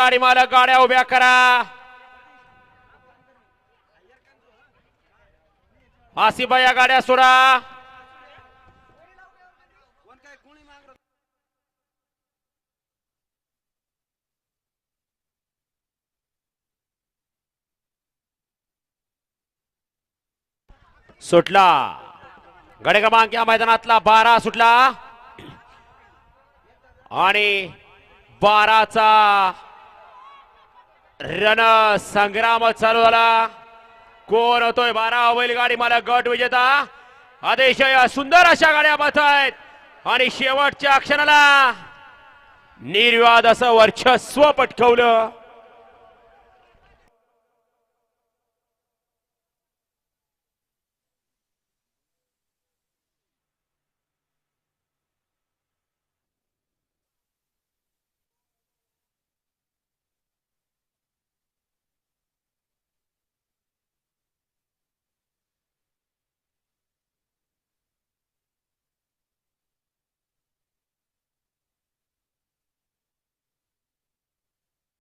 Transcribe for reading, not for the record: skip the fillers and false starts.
गाडी मालक गाड्या उभ्या करा. आसिफा या गाड्या सोडा. सुटला गडे क्रमांक या मैदानातला 12 सुटला आणि 12चा रण संग्राम चालू झाला. कोण होतोय 12 बैलगाडी मालक गट विजेता. अतिशय सुंदर अशा गाड्या पाहत आहेत आणि शेवटच्या क्षणाला निर्विवाद असं वर्चस्व पटकवलं.